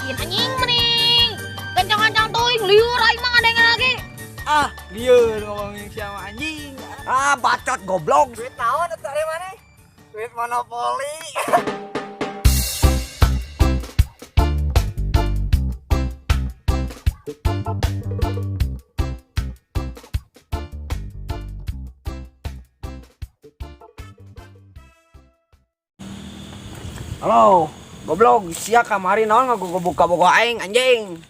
yakin anjing mending kencang-kencang tuing liur aing mah ngadengin lagi. Ah, lieur ngomongin siapa anjing. Ah, bacot goblok. Duit naon eta ari maneh? Duit monopoli. Halo, goblok, sia kamari naon ngabuka-buka aing anjing.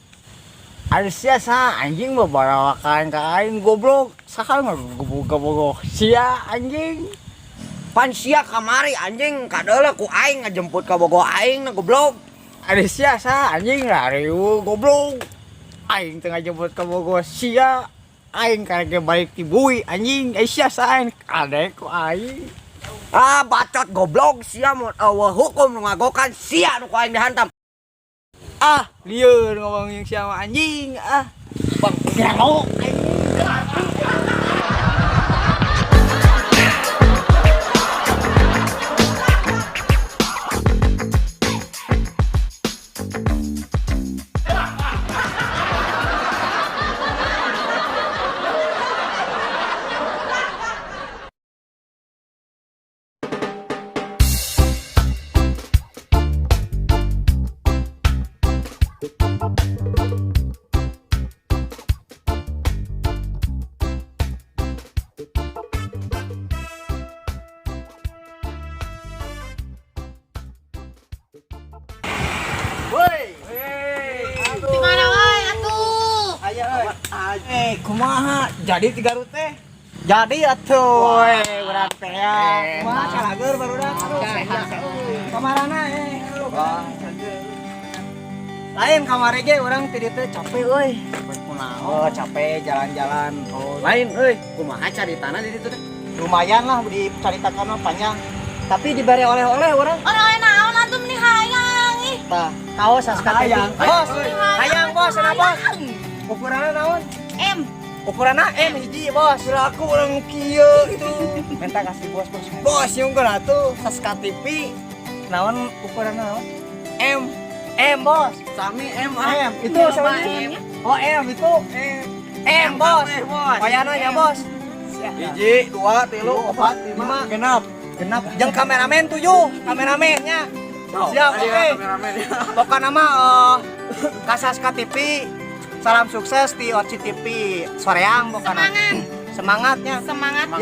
Ari sia sa anjing mah barawakan ka aing goblok. Sakal ngabuka-buka sia anjing. Pan sia kamari anjing kadeula ku aing ngajemput ka bogo aing na goblok. Ari sia sa anjing lariu goblok. Aing tengah jemput ka bogo sia. Aing karek balik ti bui anjing. Sia sa aing kadek ku aing. Ah, bacot goblok, sia mun eueuh hukum nu ngagokan sia nu ku aing dihantam. Ah, lieur ngomongin siapa anjing. Ah, bang gelo anjing. Di mana wae atuh? Aya euy. Kumaha? Jadi 3 rute teh? Jadi atuh, urang teh ya. Kumaha salageur barudak atuh. Kamarana lain kamari ge urang ti dieu teh capek euy. Oh, capek jalan-jalan. Oh, lain euy, kumaha caritana di ditu teh? Lumayan lah dicaritakan mah panjang. Tapi diberi oleh-oleh urang. Oleh naon atuh meni hayang ih. Tah, kaos saskateh. Hayang. Bos, hayang bos, cenah bos. Ukuranna naon? M. Ukuranna M hiji bos. Aku urang kieu itu. Minta kasih bos. Bos yang atuh Saska TV. Naon ukuranna naon? M bos. Sami M M itu sama M-nya? Oh M itu M bos. Payana ya bos. 1, 2, 3, 4, 5, 6. Genap. Jeung kameramen 7, kameramennya. Siap, oke. Pokoknya mah Kasaska TV. Salam sukses di Oci TV. Soreang pokoknya. Semangatnya.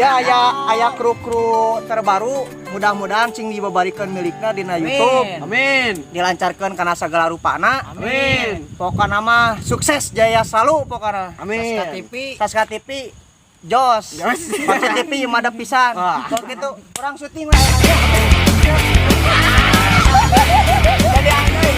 Ya aya kru-kru terbaru. Mudah-mudahan cing dibabarikeun milikna dina YouTube. Amin. Dilancarkeun kana sagala rupana. Amin. Pokoknya mah sukses jaya selalu pokoknya. Amin. Saska TV Jos. Oci TV mada pisan. Kalau gitu orang syuting lah. Jadi aneh.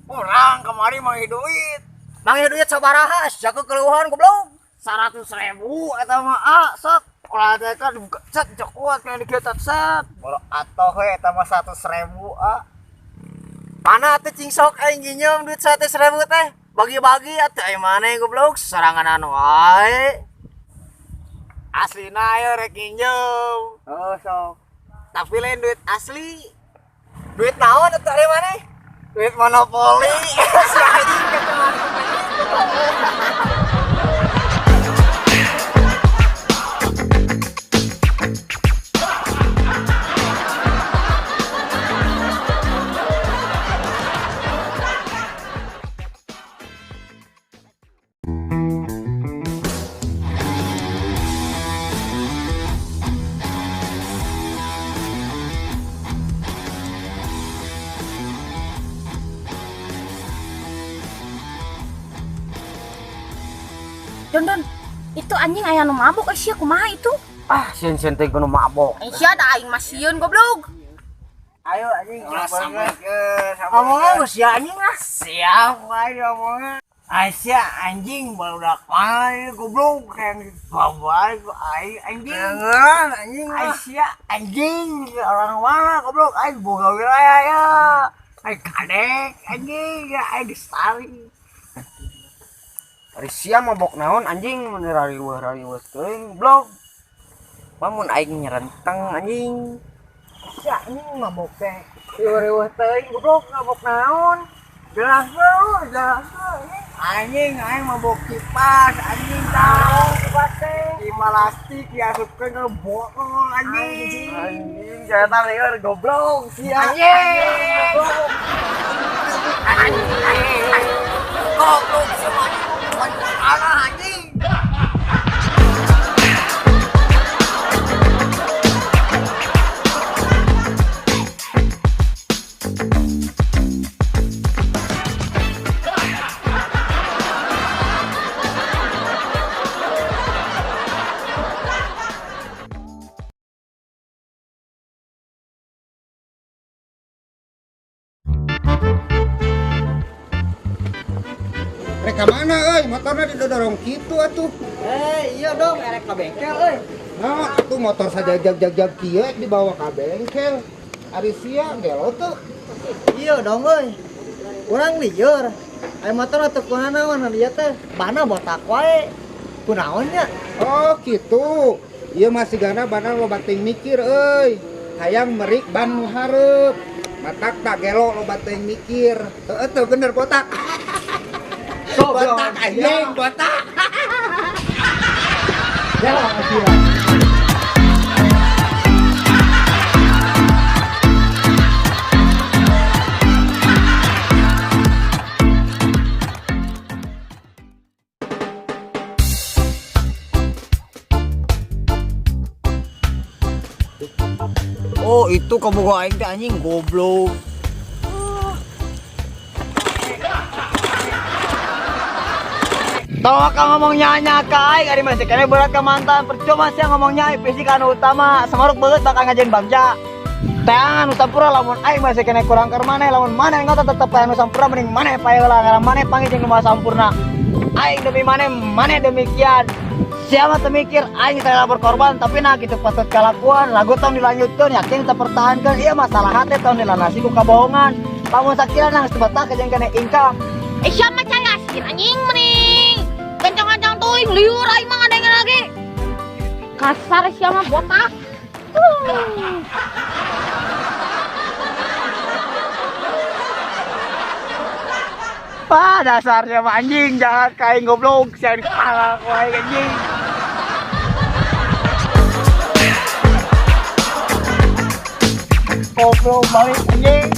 Orang kemari mangi duit. Mangi duit sabaraha? Jago keluhan goblok. 100.000 eta mah sok. Ulah teh kan cet cok kuat kana dikieutan set. Kalau atoh we eta mah 100.000 Mana atuh cing sok aing nginjem duit 100.000 teh? Bagi-bagi atuh aing maneh goblok saranganan wae. Aslina ayo rek nginjem. Oh sok. Tapi lain duit asli. Duit naon atuh ari maneh? Duit monopoli. Si anjing ketelan. Don, itu anjing aya nu mabok sia kumaha itu? Ah, sieun-sieun teh kudu mabok. Sia da aing mah sieun goblok. Ayo anjing Ulah ngomongkeun. sampekeun. Ngomongna geus sia anjing ah. Siap wae omongan. Asia anjing barudak mana goblok kayak bawa aing anjing. Jangan anjing. Asia anjing orang mana goblok aing boga wilayah ya. Aing kadek anjing ya aing disari. Asia mabok naon anjing rari teuing blog. Pamun aing nyerenteng anjing. Asia anjing mabok teh. Riweuh teuing goblok mabok naon? Jelas bro. Anjing mabok kipas anjing tahu kipas teh plastik diasupkeun ke botol anjing jatan lieur goblok si anjing goblok semua anjing. Reka mana motornya didorong gitu atuh. Iya dong erek ka bengkel euy. Nah, atuh motor saja jag kieu dibawa ka bengkel. Ari sia gelo tuh. Iya dong euy. Urang lieur. Aya motor atuh kunaon dia teh? Bana botak wae. Kunaon nya? Oh, gitu. Ieu masih gana bana loba teuing mikir euy. Hayang merik ban nu hareup. Matak tak gelo loba teuing mikir. Heueuh tuh bener botak. Botak anjing, botak. Ya makasih. Oh, itu kabogo aing teh anjing goblok. Tahu ka ngomongnya ka aing ari masih kene berat ka mantan percuma sih ngomongnya fisik anu utama samaruk banget bakal ngajain bagja. Tangan sampura lamun aing masih kene kurang keur maneh lamun maneh ngota tetep anu sampura mending maneh pae heula ngaran maneh panggil jeung nu sampurna. Aing demi maneh demikian. Siapa teu mikir aing saya berkorban tapi nah kitu patut kalakuan lagu tong dilanjutkeun yakin kita pertahankan ieu masalah hate tong dilanasi ku kabohongan. Lamun sakirana geus betah jeung kene income. Siapa caya sih anjing mending kencang-kencang teuing liur aing mah ngadengeun lagi. Kasar siapa botak. Dasarnya mah anjing jahat kain goblok sian kepala ku aing anjing. Goblok balik anjing.